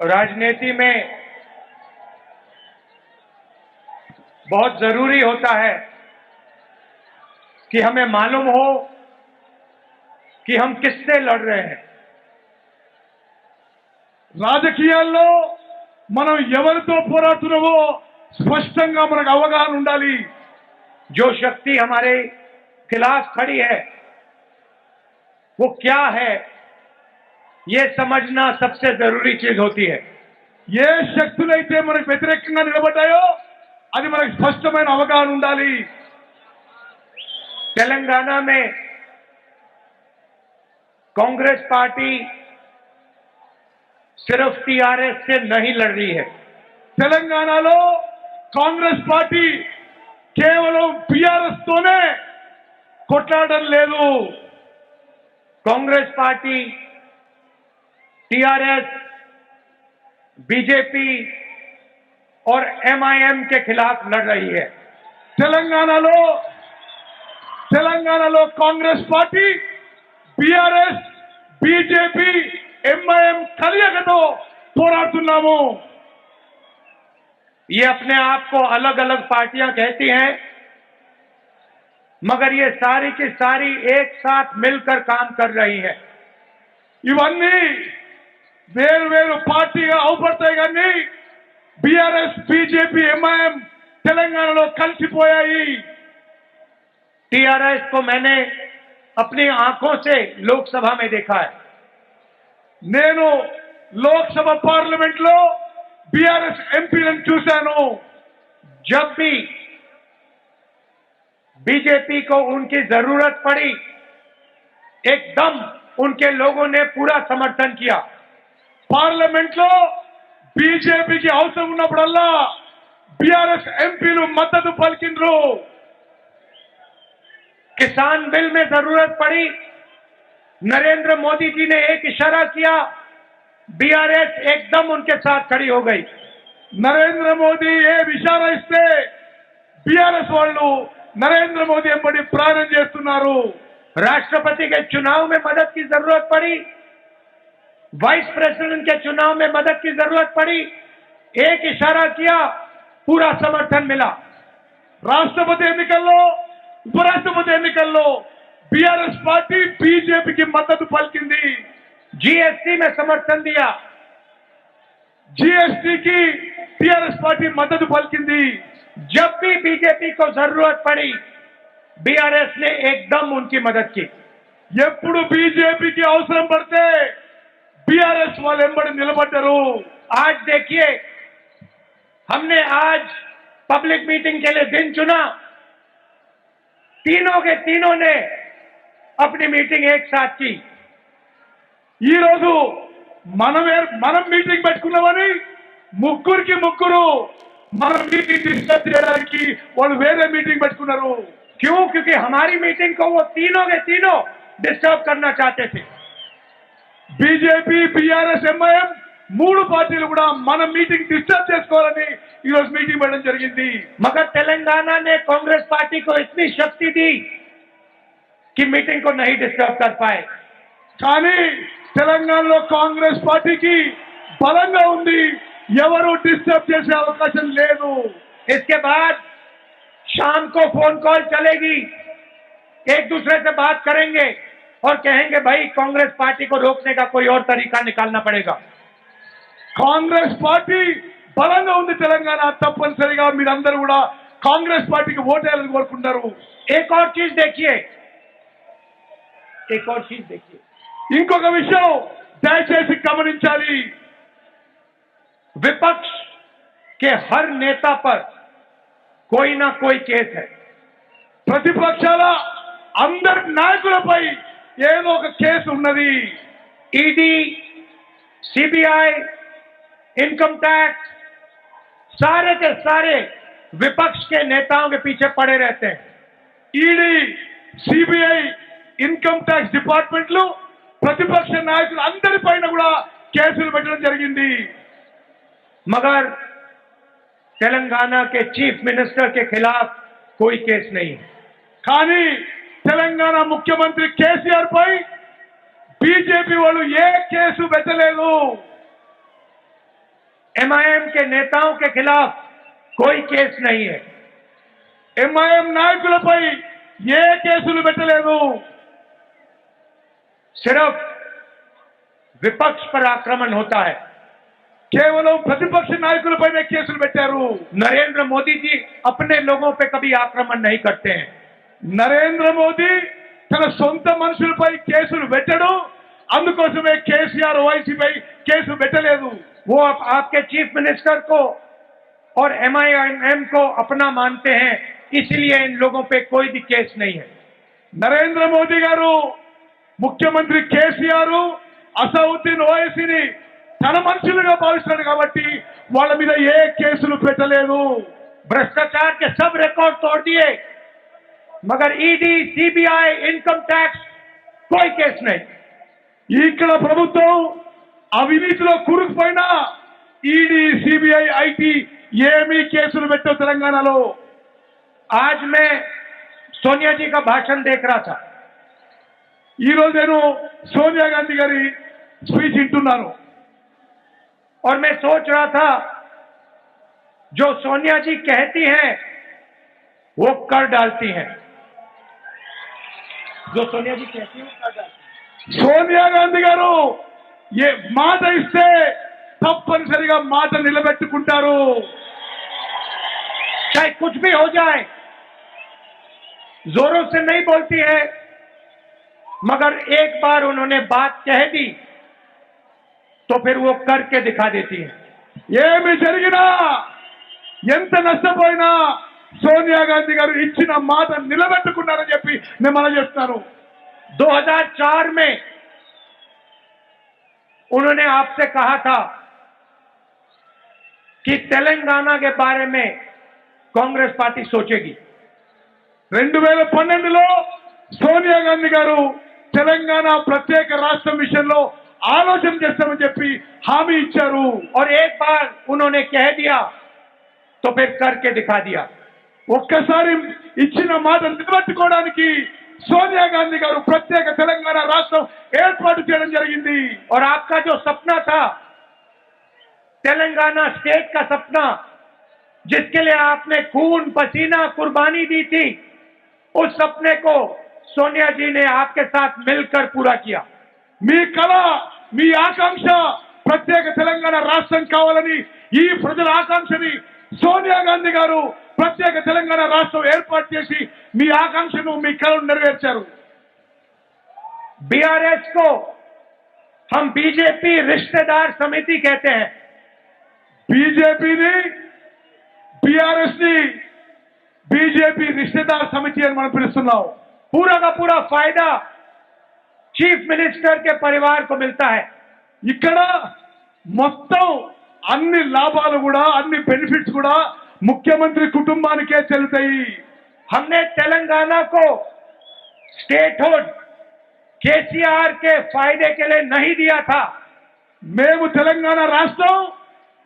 राजनीति में बहुत जरूरी होता है कि हमें मालूम हो कि हम किससे लड़ रहे हैं। రాజకీయాల్లో మనం ఎవరితో పోరాడుతున్నామో స్పష్టంగా మనకు అవగాహన ఉండాలి। जो शक्ति हमारे खिलाफ खड़ी है वो क्या है, ये समझना सबसे जरूरी चीज होती है। ఏ శక్తులైతే మనకు వ్యతిరేకంగా నిలబడ్డాయో అది మనకు స్పష్టమైన అవగాహన ఉండాలి। तेलंगाना में कांग्रेस पार्टी सिर्फ टीआरएस से नहीं लड़ रही है। తెలంగాణలో కాంగ్రెస్ పార్టీ కేవలం బీఆర్ఎస్ తోనే కొట్లాడడం లేదు। कांग्रेस पार्टी टीआरएस, बीजेपी और एमआईएम के खिलाफ लड़ रही है। తెలంగాణలో Congress party BRS, BJP, MIM కలయికతో పోరాడుతున్నాము। ये अपने आप को अलग अलग पार्टियां कहती हैं, मगर ये सारी की सारी एक साथ मिलकर काम कर रही हैं। ఇవన్నీ వేరు వేరు పార్టీగా అవపడతాయి కానీ బీఆర్ఎస్, బీజేపీ, ఎంఐఎం తెలంగాణలో కలిసిపోయాయి। टीआरएस को मैंने अपनी आंखों से लोकसभा में देखा है। నేను లోక్సభ పార్లమెంట్ లో బీఆర్ఎస్ ఎంపీలను చూశాను। जब भी बीजेपी को उनकी जरूरत पड़ी, एकदम उनके लोगों ने पूरा समर्थन किया। పార్లమెంట్ లో బీజేపీకి అవసరం ఉన్నప్పుడల్లా బీఆర్ఎస్ ఎంపీలు మద్దతు పలికిండ్రు। किसान बिल में जरूरत पड़ी, नरेंद्र मोदी जी ने एक इशारा किया, बीआरएस एकदम उनके साथ खड़ी हो गई। నరేంద్ర మోదీ ఏ విషయాలు ఇస్తే బీఆర్ఎస్ వాళ్ళు నరేంద్ర మోదీ ఎంబడి ప్రయాణం చేస్తున్నారు। राष्ट्रपति के चुनाव में मदद की जरूरत पड़ी, वाइस प्रेसिडेंट के चुनाव में मदद की जरूरत पड़ी, एक इशारा किया, पूरा समर्थन मिला। రాష్ట్రపతి ఎన్నికల్లో, ఉపరాష్ట్రపతి ఎన్నికల్లో బీఆర్ఎస్ పార్టీ బీజేపీకి మద్దతు పలికింది। जीएसटी में समर्थन दिया, జీఎస్టీకి టీఆర్ఎస్ పార్టీ మద్దతు పలికింది। जब भी बीजेपी को जरूरत पड़ी, बीआरएस ने एकदम उनकी मदद की। ఎప్పుడు బీజేపీకి అవసరం పడితే బీఆర్ఎస్ వాళ్ళు ఎంబడి నిలబడ్డారు। आज देखिए, हमने आज पब्लिक मीटिंग के लिए दिन चुना, तीनों के तीनों ने अपनी मीटिंग एक साथ की। ఈ రోజు మనం మీటింగ్ పెట్టుకున్నామని ముగ్గురికి ముగ్గురు మన మీటింగ్ డిస్టర్బ్ చేయడానికి వాళ్ళు వేరే మీటింగ్ పెట్టుకున్నారు। क्यों? क्योंकि हमारी मीटिंग को वो तीनों के तीनों डिस्टर्ब करना चाहते थे। బీజేపీ, బీఆర్ఎస్, ఎంఐఎం మూడు పార్టీలు కూడా మన మీటింగ్ డిస్టర్బ్ చేసుకోవాలని ఈ రోజు మీటింగ్ పెట్టడం జరిగింది। मगर तेलंगाना ने कांग्रेस पार्टी को इतनी शक्ति दी कि मीटिंग को नहीं डिस्टर्ब कर पाए। కానీ తెలంగాణలో కాంగ్రెస్ పార్టీకి బలంగా ఉంది, ఎవరు డిస్టర్బ్ చేసే అవకాశం లేదు। इसके बाद शाम को फोन कॉल चलेगी, एक दूसरे से बात करेंगे और कहेंगे भाई कांग्रेस पार्टी को रोकने का कोई और तरीका निकालना पड़ेगा। కాంగ్రెస్ పార్టీ బలంగా ఉంది తెలంగాణ, తప్పనిసరిగా మీరందరూ కూడా కాంగ్రెస్ పార్టీకి ఓటేయాలని కోరుకుంటారు। एक और चीज देखिए, एक और चीज देखिए, ఇంకొక విషయం దయచేసి గమనించాలి। विपक्ष के हर नेता पर कोई ना कोई केस है। ప్రతిపక్షాల అందరి నాయకులపై ఏదో ఒక కేసు ఉన్నది। ईडी, सीबीआई, इनकम टैक्स, सारे के सारे विपक्ष के नेताओं के पीछे पड़े रहते हैं। ఈడీ, సిబిఐ, ఇన్కమ్ ట్యాక్స్ డిపార్ట్మెంట్లు ప్రతిపక్ష నాయకులు అందరిపైన కూడా కేసులు పెట్టడం జరిగింది। मगर तेलंगाना के चीफ मिनिस्टर के खिलाफ कोई केस नहीं है। కానీ తెలంగాణ ముఖ్యమంత్రి కేసీఆర్ పై బీజేపీ వాళ్ళు ఏ కేసు పెట్టలేదు। एमआईएम के नेताओं के खिलाफ कोई केस नहीं है। ఎంఐఎం నాయకులపై ఏ కేసులు పెట్టలేదు. सिर्फ विपक्ष पर आक्रमण होता है। కేవలం ప్రతిపక్ష నాయకులపైనే కేసులు పెట్టారు. नरेंद्र मोदी जी अपने लोगों पे कभी आक्रमण नहीं करते हैं। నరేంద్ర మోదీ తన సొంత మనుషులపై కేసులు పెట్టడు. అందుకోసమే కేసీఆర్ ఓవైసీపై కేసు పెట్టలేదు. वो आपके चीफ मिनिस्टर को और एमआईएम को अपना मानते हैं, इसलिए इन लोगों पे कोई भी केस नहीं है। నరేంద్ర మోదీ గారు ముఖ్యమంత్రి కేసీఆర్ అసౌద్దీన్ ఓవైసీని తన మనుషులుగా భావిస్తాడు కాబట్టి వాళ్ళ మీద ఏ కేసులు పెట్టలేదు. भ्रष्टाचार के सब रिकॉर्ड तोड़ दिए, मगर ईडी, सीबीआई, इनकम टैक्स कोई केस नहीं। ఇక్కడ ప్రభుత్వం అవినీతిలో కూరుకుపోయినా ఈడీ, సిబిఐ, ఐటీ ఏమీ కేసులు పెట్టవు తెలంగాణలో. आज मैं सोनिया जी का भाषण देख रहा था। ఈ రోజు నేను సోనియా గాంధీ గారి స్పీచ్ వింటున్నాను. और मैं सोच रहा था, जो सोनिया जी कहती हैं वो कर डालती हैं। जो सोनिया जी कहती हैं वो कर डालती हैं। సోనియా గాంధీ గారు ఏ మాట ఇస్తే తప్పనిసరిగా మాట నిలబెట్టుకుంటారు. चाहे कुछ भी हो जाए, जोरों से नहीं बोलती है, मगर एक बार उन्होंने बात कह दी तो फिर वो करके दिखा देती है। ఏమి జరిగినా ఎంత నష్టపోయినా సోనియా గాంధీ గారు ఇచ్చిన మాట నిలబెట్టుకున్నారని చెప్పి నేను మనం చేస్తున్నాను. 2004 में उन्होंने आपसे कहा था कि तेलंगाना के बारे में कांग्रेस पार्टी सोचेगी। 2012లో సోనియా గాంధీ గారు తెలంగాణ ప్రత్యేక రాష్ట్రం విషయంలో ఆలోచన చేస్తామని చెప్పి హామీ ఇచ్చారు. और एक बार उन्होंने कह दिया तो फिर करके दिखा दिया। ఒక్కసారి ఇచ్చిన మాట నిలబెట్టుకోవడానికి సోనియా గాంధీ గారు ప్రత్యేక తెలంగాణ రాష్ట్రం ఏర్పాటు చేయడం జరిగింది. और आपका जो सपना था, तेलंगाना स्टेट का सपना, जिसके लिए आपने खून पसीना कुर्बानी दी थी, उस सपने को सोनिया जी ने आपके साथ मिलकर पूरा किया। మీ కళ, మీ ఆకాంక్ష ప్రత్యేక తెలంగాణ రాష్ట్రం కావాలని ఈ ప్రజల ఆకాంక్షని సోనియా గాంధీ గారు ప్రత్యేక తెలంగాణ రాష్ట్రం ఏర్పాటు చేసి మీ ఆకాంక్షను, మీ కళను నెరవేర్చారు. बीआरएस को हम बीजेपी रिश्तेदार समिति कहते हैं। బీజేపీని, బీఆర్ఎస్ ని బీజేపీ రిశ్తేదార్ సమితి అని మనం పిలుస్తున్నాం. पूरा का पूरा फायदा चीफ मिनिस्टर के परिवार को मिलता है। ఇక్కడ మొత్తం అన్ని లాభాలు కూడా, అన్ని బెనిఫిట్స్ కూడా ముఖ్యమంత్రి కుటుంబానికే చెల్లుతాయి. हमने तेलंगाना को स्टेटहुड केसीआर के फायदे के लिए नहीं दिया था। మేము తెలంగాణ రాష్ట్రం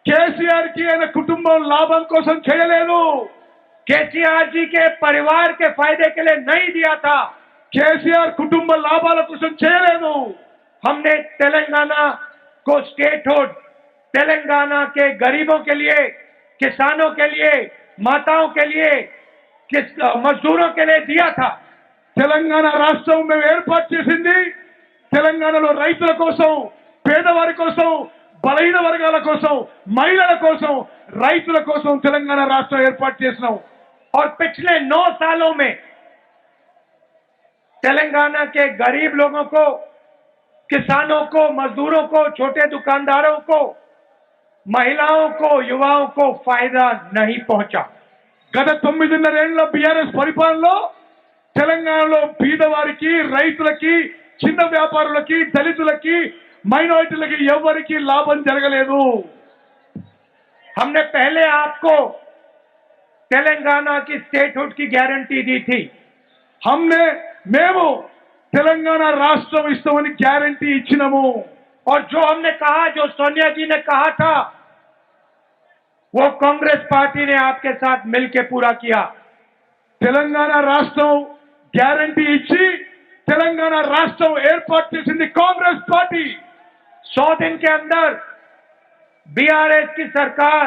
కేసీఆర్ కి ఆయన కుటుంబం లాభం కోసం చేయలేదు. केसीआर जी के परिवार के फायदे के लिए नहीं दिया था। కేసీఆర్ కుటుంబ లాభాల కోసం చేయలేదు. हमने तेलंगाना को स्टेटहुड तेलंगाना के गरीबों के लिए, किसानों के लिए, माताओं के लिए, मजदूरों के लिए दिया था। తెలంగాణ రాష్ట్రం మేము ఏర్పాటు చేసింది తెలంగాణలో రైతుల కోసం, పేదవారి కోసం, బలహీన వర్గాల కోసం, మహిళల కోసం, రైతుల కోసం తెలంగాణ రాష్ట్రం ఏర్పాటు చేసినాం. और पिछले 9 सालों में तेलंगाना के गरीब लोगों को, किसानों को, मजदूरों को, छोटे दुकानदारों को, महिलाओं को, युवाओं को फायदा नहीं पहुंचा। గత 9.5 ఏళ్ల బీఆర్ఎస్ పరిపాలనలో తెలంగాణలో బీదవారికి, రైతులకి, చిన్న వ్యాపారులకి, దళితులకి, మైనారిటీలకి ఎవరికి లాభం జరగలేదు. हमने पहले आपको तेलंगाना की स्टेटहुड की गारंटी दी थी। మేము తెలంగాణ రాష్ట్రం ఇస్తామని గ్యారంటీ ఇచ్చినాము. और जो हमने कहा, जो सोनिया जी ने कहा था, वो कांग्रेस पार्टी ने आपके साथ मिलकर पूरा किया। తెలంగాణ రాష్ట్రం గ్యారంటీ ఇచ్చి తెలంగాణ రాష్ట్రం ఏర్పాటు చేసింది కాంగ్రెస్ పార్టీ. 100 दिन के अंदर बीआरएस की सरकार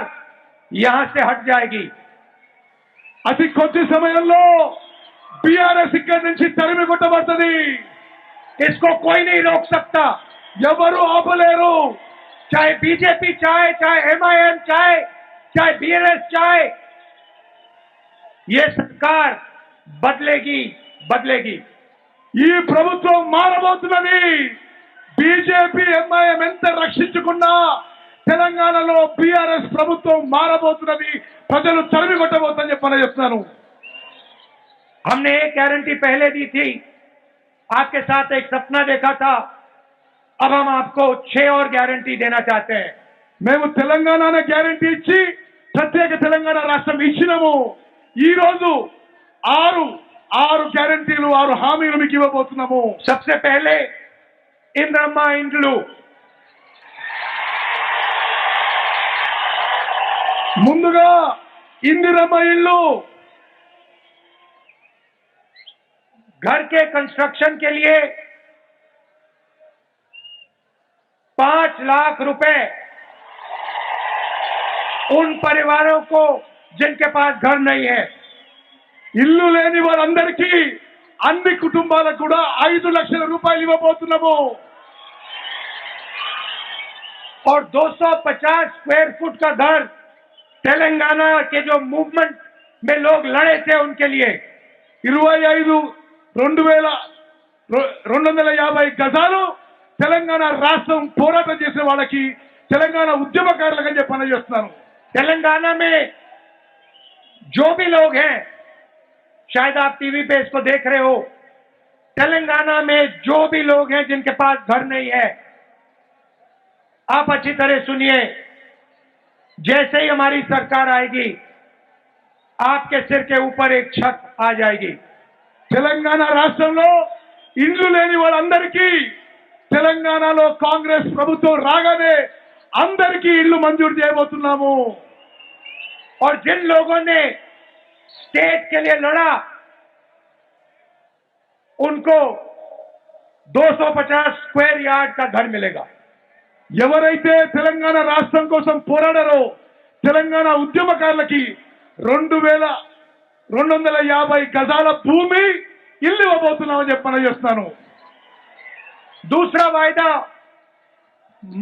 यहां से हट जाएगी। అతి కొద్ది సమయంలో బీఆర్ఎస్ ఇక్కడి నుంచి తరిమి కొట్టబడుతుంది. इसको कोई नहीं रोक सकता। ఎవరు ఆపలేరు. चाहे बीजेपी चाहे, चाहे एमआईएम चाहे, चाहे बीआरएस चाहे, ये सरकार बदलेगी बदलेगी। ఈ ప్రభుత్వం మారబోతున్నది. బీజేపీ ఎంఐఎం ఎంత రక్షించుకున్నా తెలంగాణలో బీఆర్ఎస్ ప్రభుత్వం మారబోతున్నది. ప్రజలు తరిమి కొట్టబోతుందని చెప్పని చెప్తున్నాను. हमने एक गारंटी पहले दी थी, आपके साथ एक सपना देखा था, अब हम आपको 6 और गारंटी देना चाहते हैं। మేము తెలంగాణ గ్యారంటీ ఇచ్చి ప్రత్యేక తెలంగాణ రాష్ట్రం ఇచ్చినాము. ఈ రోజు ఆరు గ్యారంటీలు 6 హామీలు మీకు ఇవ్వబోతున్నాము. सबसे पहले इंद्रम्मा इंड्लू, ముందుగా ఇందిరమ్మ ఇల్లు, घर के कंस्ट्रक्शन के लिए 5 लाख रुपए उन परिवारों को जिनके पास घर नहीं है। ఇల్లు లేని వారందరికీ అన్ని కుటుంబాలకు కూడా 5 లక్షల రూపాయలు ఇవ్వబోతున్నాము. और 250 स्क्वायर फुट का घर तेलंगाना के जो मूवमेंट में लोग लड़े थे उनके लिए 250 గజాలు తెలంగాణ రాష్ట్రం పోరాటం చేసిన వాళ్ళకి, తెలంగాణ ఉద్యమకారులకు అని చెప్పి చేస్తున్నాను. तेलंगाना में जो भी लोग हैं, शायद आप टीवी पे इसको देख रहे हो, तेलंगाना में जो भी लोग हैं जिनके पास घर नहीं है, आप अच्छी तरह सुनिए। जैसे ही हमारी सरकार आएगी, आपके सिर के ऊपर एक छत आ जाएगी। తెలంగాణ రాష్ట్రంలో ఇల్లు లేని వాళ్ళందరికీ తెలంగాణలో కాంగ్రెస్ ప్రభుత్వం రాగానే అందరికీ ఇల్లు మంజూరు చేయబోతున్నాము. और जिन लोगों ने स्टेट के लिए लड़ा, उनको 250 स्क्वायर यार्ड का घर मिलेगा। ఎవరైతే తెలంగాణ రాష్ట్రం కోసం పోరాడారో తెలంగాణ ఉద్యమకారులకి 2250 గజాల భూమి ఇల్లు ఇవ్వబోతున్నామని చెప్పని చేస్తాను. दूसरा वायदा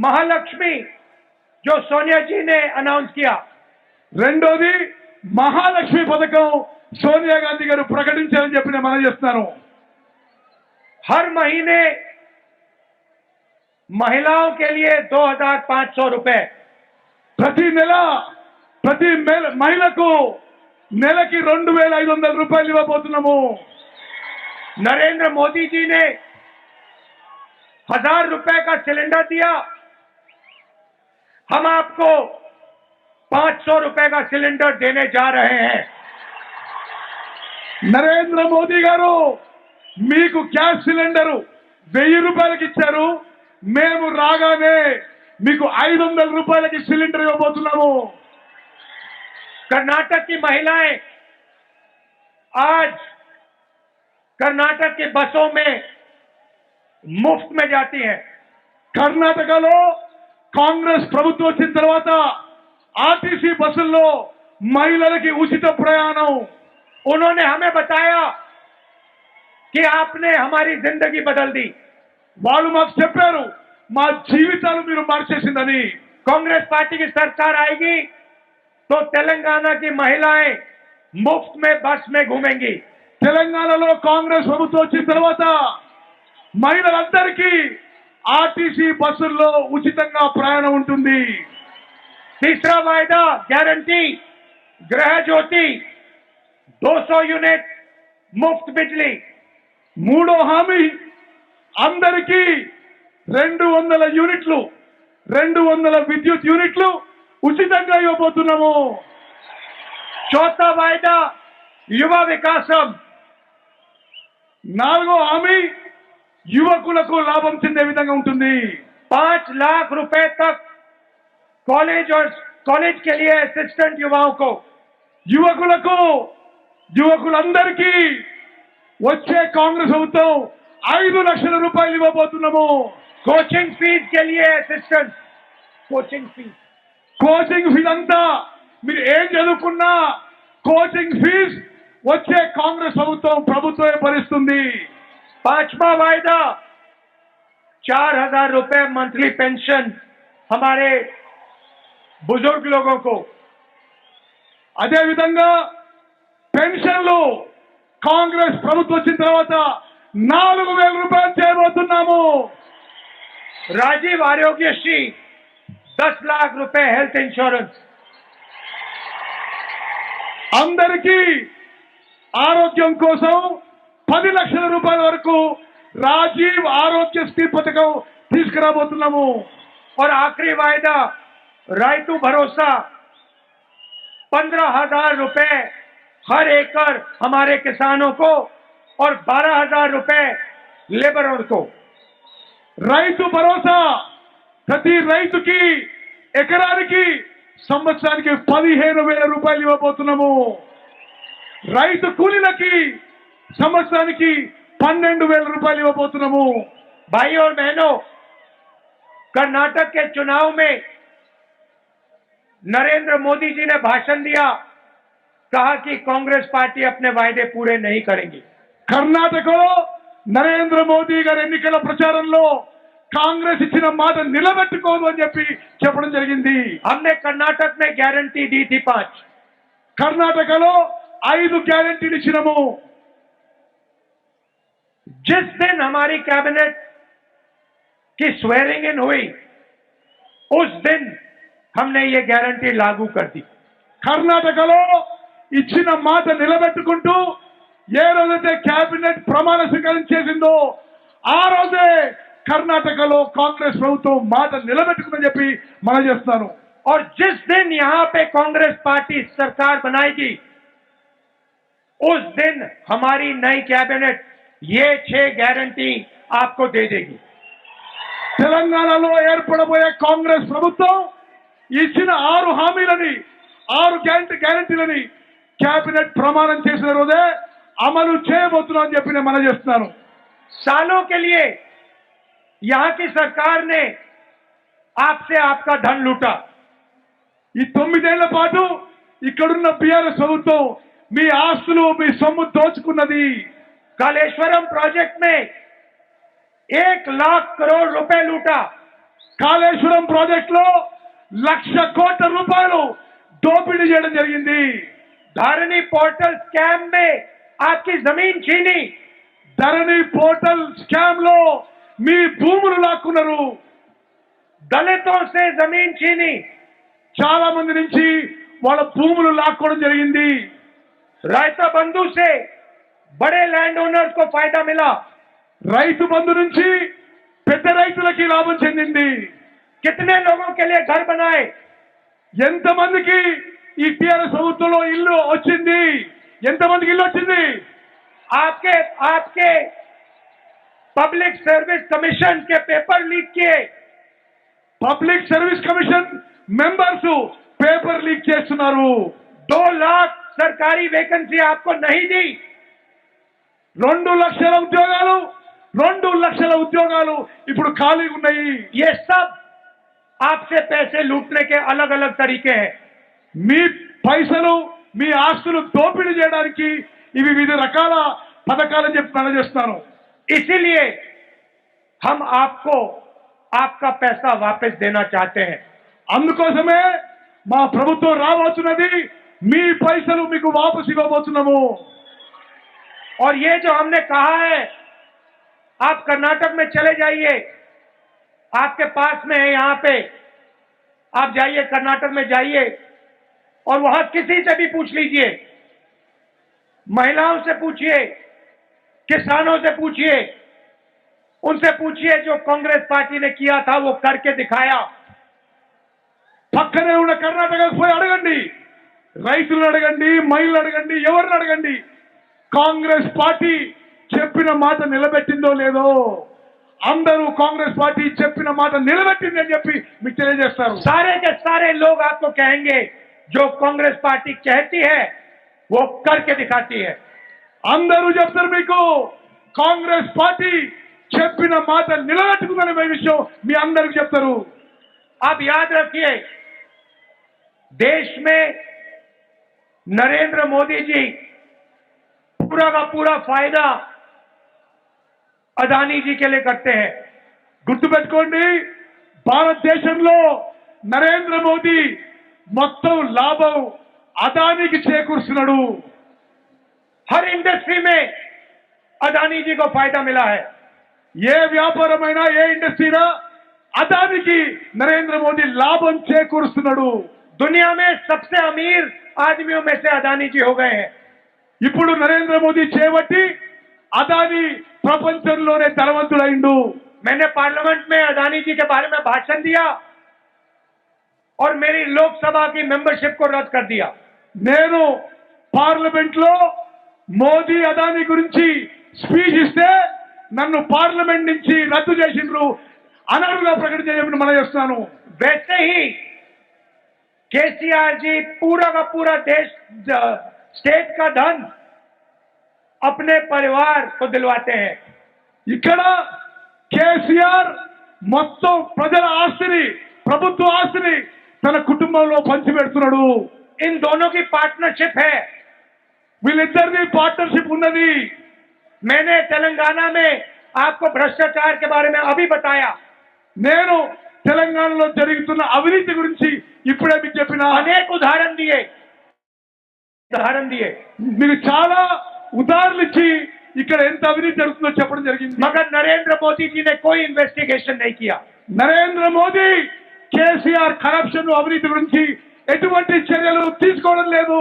महालक्ष्मी, जो सोनिया जी ने अनाउंस किया, రెండోది మహాలక్ష్మి పథకం సోనియా గాంధీ గారు ప్రకటించారని చెప్పి నేను మనం చేస్తున్నాను. हर महीने महिलाओं के लिए 2500 रुपए, ప్రతి నెల ప్రతి మహిళకు నెలకి 2500 రూపాయలు ఇవ్వబోతున్నాము. नरेंद्र मोदी जी ने 1000 रुपए का सिलेंडर दिया, हम आपको 500 रुपए का सिलेंडर देने जा रहे हैं। నరేంద్ర మోదీ గారు మీకు గ్యాస్ సిలిండరు 1000 రూపాయలకి ఇచ్చారు. మేము రాగానే మీకు 500 రూపాయలకి సిలిండర్ ఇవ్వబోతున్నాము. कर्नाटक की महिलाएं आज कर्नाटक की बसों में मुफ्त में जाती हैं। కర్ణాటకలో కాంగ్రెస్ ప్రభుత్వం వచ్చిన తర్వాత ఆర్టీసీ బస్సుల్లో మహిళలకి ఉచిత ప్రయాణం. उन्होंने हमें बताया कि आपने हमारी जिंदगी बदल दी। వాళ్ళు మాకు చెప్పారు మా జీవితాలు మీరు మార్చేసిందని. कांग्रेस पार्टी की सरकार आएगी तो तेलंगाना की महिलाएं मुफ्त में बस में घूमेंगी। తెలంగాణలో కాంగ్రెస్ ప్రభుత్వం వచ్చిన తర్వాత మహిళలందరికీ ఆర్టీసీ బస్సుల్లో ఉచితంగా ప్రయాణం ఉంటుంది. तीसरा वायदा गारंटी गृह ज्योति, 200 यूनिट मुफ्त बिजली। మూడో హామీ అందరికీ 200 యూనిట్లు 200 విద్యుత్ యూనిట్లు ఉచితంగా ఇవ్వబోతున్నాము. चौथा वायदा युवा विकासम, నాలుగో హామీ యువకులకు లాభం చెందే విధంగా ఉంటుంది. 5 लाख रुपए तक कॉलेज और कॉलेज के लिए असिस्टेंट युवाओं को, యువకులందరికీ వచ్చే కాంగ్రెస్ ప్రభుత్వం 5 లక్షల రూపాయలు ఇవ్వబోతున్నాము. कोचिंग फीस के लिए assistant, coaching fees coaching fees అంతా మీరు ఏం చదువుకున్నా కోచింగ్ ఫీజు వచ్చే కాంగ్రెస్ ప్రభుత్వమే భరిస్తుంది. 5वां वायदा 4,000 रुपए मंथली पेंशन हमारे बुजुर्ग लोगों को. అదే విధంగా పెన్షన్లు కాంగ్రెస్ ప్రభుత్వం వచ్చిన తర్వాత 4,000 రూపాయలు చేయబోతున్నాము. राजीव आरोग्यश्री 10 लाख रुपए हेल्थ इंश्योरेंस. అందరికీ ఆరోగ్యం కోసం 10 లక్షల రూపాయల వరకు రాజీవ్ ఆరోగ్యశ్రీ పథకం తీసుకురాబోతున్నాము. और आखिरी वायदा रायतू भरोसा 15,000 रुपए हर एकड़ हमारे किसानों को और 12,000 रुपए लेबरों को. రైతు భరోసా ప్రతి రైతుకి ఎకరానికి సంవత్సరానికి 15,000 రూపాయలు ఇవ్వబోతున్నాము. రైతు కూలీలకి సంవత్సరానికి 12,000 రూపాయలు ఇవ్వబోతున్నాము. भाई और बहनों, कर्नाटक के चुनाव में नरेंद्र मोदी जी ने भाषण दिया, कहा कि कांग्रेस पार्टी अपने वायदे पूरे नहीं करेंगी. కర్ణాటకలో నరేంద్ర మోదీ గారి ఎన్నికల ప్రచారంలో కాంగ్రెస్ ఇచ్చిన మాట నిలబెట్టుకోదు అని చెప్పడం జరిగింది. हमने कर्नाटक में गारंटी दी थी 5. కర్ణాటకలో 5 గ్యారెంటీలు ఇచ్చినాము. जिस दिन हमारी कैबिनेट की स्वेरिंग इन हुई उस दिन हमने ये गारंटी लागू कर दी. కర్ణాటకలో ఇచ్చిన మాట నిలబెట్టుకుంటూ ఏ రోజైతే కేబినెట్ ప్రమాణ స్వీకారం చేసిందో ఆ రోజే కర్ణాటకలో కాంగ్రెస్ ప్రభుత్వం మాట నిలబెట్టుకుందని చెప్పి మనం చేస్తాను. और जिस दिन यहां पे कांग्रेस पार्टी सरकार बनाएगी उस दिन हमारी नई कैबिनेट ये 6 गारंटी आपको दे देगी. తెలంగాణలో ఏర్పడబోయే కాంగ్రెస్ ప్రభుత్వం ఇచ్చిన 6 హామీలని 6 గ్యారెంటీలని కేబినెట్ ప్రమాణం చేసిన రోజే అమలు చేయబోతున్నాం అని చెప్పి నేను మనం చేస్తున్నాను. सालों के लिए यहां की सरकार ने आपसे आपका धन लूटा. ఈ 9 ఏళ్ల పాటు ఇక్కడున్న బీఆర్ఎస్ ప్రభుత్వం మీ ఆస్తులు మీ సొమ్ము దోచుకున్నది. कालेश्वरम प्रोजेक्ट में 1 लाख करोड़ रुपए लूटा. కాళేశ్వరం ప్రాజెక్ట్ లో 1,00,000 కోట్ల రూపాయలు దోపిడీ చేయడం జరిగింది. धारणी पोर्टल स्कैम में आपकी जमीन छीनी. ధరణి పోర్టల్ స్కామ్ లో మీ భూములు లాక్కున్నారు. दलितों से जमीन छीनी. చాలా మంది నుంచి వాళ్ళ భూములు లాక్కోవడం జరిగింది. रायता बंधु से बड़े लैंड ओनर्स को फायदा मिला. రైతు బంధు నుంచి పెద్ద రైతులకి లాభం చెందింది. कितने लोगों के लिए घर बनाए. ఎంతమందికి ఈ టీఆర్ఎస్ ప్రభుత్వంలో ఇల్లు వచ్చింది? ఎంతమందికి ఇల్లు వచ్చింది? आपके आपके पब्लिक सर्विस कमीशन के पेपर लीक किए. Public service commission members paper leak చేస్తున్నారు. 2 लाख सरकारी वैकेंसी आपको नहीं दी. 2 లక్షల ఉద్యోగాలు ఇప్పుడు ఖాళీగా ఉన్నాయి. ये सब आपसे पैसे लूटने के अलग अलग तरीके हैं. మీ పైసలు మీ ఆస్తులు దోపిడీ చేయడానికి ఇవి వివిధ రకాల పథకాలని చెప్పి మనం చేస్తాను. इसीलिए हम आपको आपका पैसा वापस देना चाहते हैं. అందుకోసమే మా ప్రభుత్వం రాబోతున్నది. మీ పైసలు మీకు వాపసు ఇవ్వబోతున్నాము. और ये जो हमने कहा है, आप कर्नाटक में चले जाइए, आपके पास में है, यहां पे आप जाइए, कर्नाटक में जाइए और वहां किसी से भी पूछ लीजिए, महिलाओं से पूछिए, किसानों से पूछिए, उनसे पूछिए जो कांग्रेस पार्टी ने किया था वो करके दिखाया. పక్కనే ఉన్న కర్ణాటకకు పోయి అడగండి, రైతులను అడగండి, మహిళలు అడగండి, ఎవరిని అడగండి, కాంగ్రెస్ పార్టీ చెప్పిన మాట నిలబెట్టిందో లేదో. అందరూ కాంగ్రెస్ పార్టీ చెప్పిన మాట నిలబెట్టింది అని చెప్పి మీకు తెలియజేస్తారు. सारे के सारे लोग आपको कहेंगे जो कांग्रेस पार्टी कहती है वो करके दिखाती है. అందరూ చెప్తారు మీకు కాంగ్రెస్ పార్టీ చెప్పిన మాట నిలబెట్టుకుందనే విషయం మీ అందరికి చెప్తారు. आप याद रखिए, देश में नरेंद्र मोदी जी पूरा का पूरा फायदा अदानी जी के लिए करते हैं। గుర్తుపెట్టుకోండి, భారతదేశంలో నరేంద్ర మోదీ మొత్తం లాభం అదానికి చేకూరుస్తున్నాడు। हर इंडस्ट्री में अदानी जी को फायदा मिला है। ఏ వ్యాపారమైనా ఏ ఇండస్ట్రీనా అదానికి నరేంద్ర మోదీ లాభం చేకూరుస్తున్నాడు। दुनिया में सबसे अमीर आदमियों में से अदानी जी हो गए हैं। ఇప్పుడు నరేంద్ర మోదీ చేపట్టి అదాని ప్రపంచంలోనే ధనవంతుడైండు। मैंने पार्लियामेंट में अदानी जी के बारे में भाषण दिया और मेरी लोकसभा की मेंबरशिप को रद्द कर दिया। నేను పార్లమెంట్ లో మోదీ అదాని గురించి స్పీచ్ ఇస్తే నన్ను పార్లమెంట్ నుంచి రద్దు చేసిండ్రు, అనర్హులుగా ప్రకటించమని మనం చేస్తున్నాను। वैसे ही केसीआर जी पूरा का पूरा देश स्टेट का धन अपने परिवार को दिलवाते हैं। ఇక్కడ కేసీఆర్ మొత్తం ప్రజల ఆస్తిని, ప్రభుత్వ ఆస్తిని తన కుటుంబంలో పంచిపెడుతున్నాడు। इन दोनों की पार्टनरशिप है। వీళ్ళిద్దరిది పార్ట్నర్షిప్ ఉన్నది। मैंने तेलंगाना में आपको भ्रष्टाचार के बारे में अभी बताया। నేను తెలంగాణలో జరుగుతున్న అవినీతి గురించి ఇప్పుడే మీకు చెప్పిన अनेक उदाहरण दिए మీరు చాలా ఉదాహరణలు ఇచ్చి ఇక్కడ ఎంత అవినీతి జరుగుతుందో చెప్పడం జరిగింది। मगर नरेंद्र मोदी जी ने कोई इन्वेस्टिगेशन नहीं किया। నరేంద్ర మోదీ కేసీఆర్ కరప్షన్ అవినీతి గురించి ఎటువంటి చర్యలు తీసుకోవడం లేదు।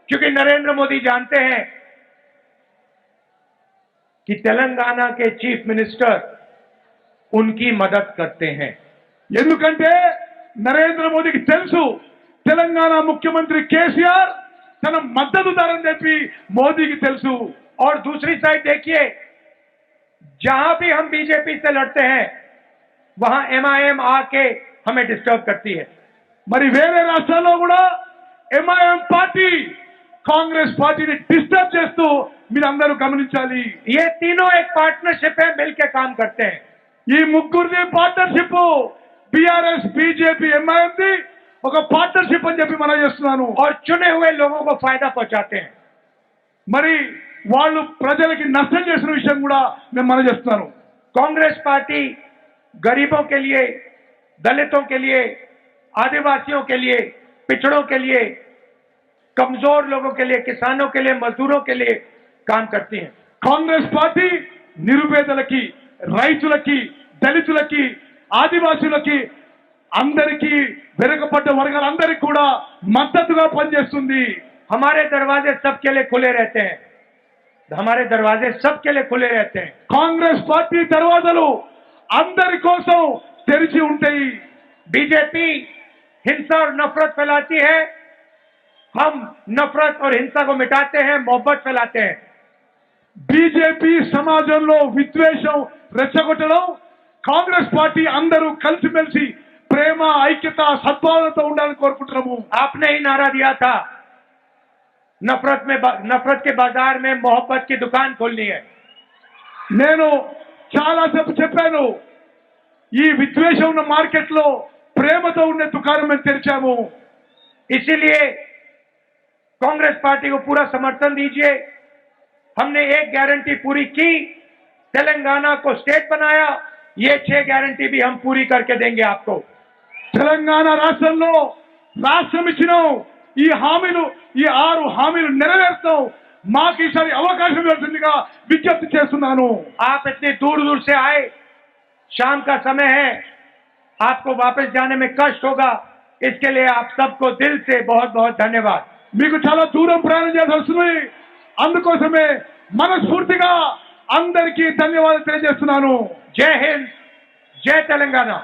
क्योंकि नरेंद्र मोदी जानते हैं कि तेलंगाना के चीफ मिनिस्टर उनकी मदद करते हैं। ఎందుకంటే నరేంద్ర మోదీకి తెలుసు తెలంగాణ ముఖ్యమంత్రి కేసీఆర్ తన మద్దతుదారని చెప్పి మోదీకి తెలుసు। और दूसरी साइड देखिए, जहां भी हम बीजेपी से लड़ते हैं वहां एमआईएम आके हमें डिस्टर्ब करती है। మరి వేరే రాష్ట్రాల్లో కూడా ఎంఐఎం పార్టీ కాంగ్రెస్ పార్టీని డిస్టర్బ్ చేస్తూ మీరందరూ గమనించాలి। ये तीनों एक पार्टनरशिप है, मिलकर काम करते हैं। ఈ ముగ్గురిది పార్ట్నర్షిప్, బీఆర్ఎస్ బీజేపీ ఎంఐఎంది ఒక పార్ట్నర్షిప్ అని చెప్పి మనం చేస్తున్నాను। और चुने हुए लोगों को फायदा पहुंचाते हैं। మరి వాళ్ళు ప్రజలకి నష్టం చేసిన విషయం కూడా నేను మనం చేస్తున్నాను। कांग्रेस पार्टी गरीबों के लिए, दलितों के लिए, आदिवासियों के लिए, पिछड़ों के लिए, कमजोर लोगों के लिए, किसानों के लिए, मजदूरों के लिए काम करती है। కాంగ్రెస్ పార్టీ నిరుపేదలకి, రైతులకి, దళితులకి, ఆదివాసులకి, అందరికీ వెనుకబడ్డ వర్గాలందరికీ కూడా మద్దతుగా పనిచేస్తుంది। हमारे दरवाजे सबके लिए खुले रहते हैं। हमारे दरवाजे सबके लिए खुले रहते हैं। కాంగ్రెస్ పార్టీ దర్వాజాలు అందరి కోసం తెరిచి ఉంటాయి। बीजेपी हिंसा और नफरत फैलाती है, हम नफरत और हिंसा को मिटाते हैं, मोहब्बत फैलाते हैं। బీజేపీ సమాజంలో విద్వేషం రెచ్చగొట్టడం, కాంగ్రెస్ పార్టీ అందరూ కలిసిమెలిసి ప్రేమ, ఐక్యత, సద్భావనతో ఉండాలని కోరుకుంటున్నాము। आपने ही नारा दिया था, नफरत के बाजार में मोहब्बत की दुकान खोलनी है। నేను చాలాసేపు చెప్పాను, ఈ విద్వేషం ఉన్న మార్కెట్ లో ప్రేమతో ఉండే దుకాణం మేము తెరిచాము। इसीलिए कांग्रेस पार्टी को पूरा समर्थन दीजिए। हमने एक गारंटी पूरी की, तेलंगाना को स्टेट बनाया, ये 6 गारंटी भी हम पूरी करके देंगे आपको। తెలంగాణ రాష్ట్రంలో రాష్ట్రం ఇచ్చినాం, ఈ హామీలు, ఈ 6 హామీలు నెరవేర్తాం। మాకు ఈసారి అవకాశం ఇవ్వాల్సిందిగా విజ్ఞప్తి చేస్తున్నాను। आप इतनी दूर दूर से आए, शाम का समय है, आपको वापस जाने में कष्ट होगा, इसके लिए आप सबको दिल से बहुत बहुत धन्यवाद। మీకు చాలా దూరం ప్రయాణం చేయాల్సి వస్తుంది, అందుకోసమే మనస్ఫూర్తిగా అందరికీ ధన్యవాదాలు తెలియజేస్తున్నాను। जय हिंद, जय तेलंगाना।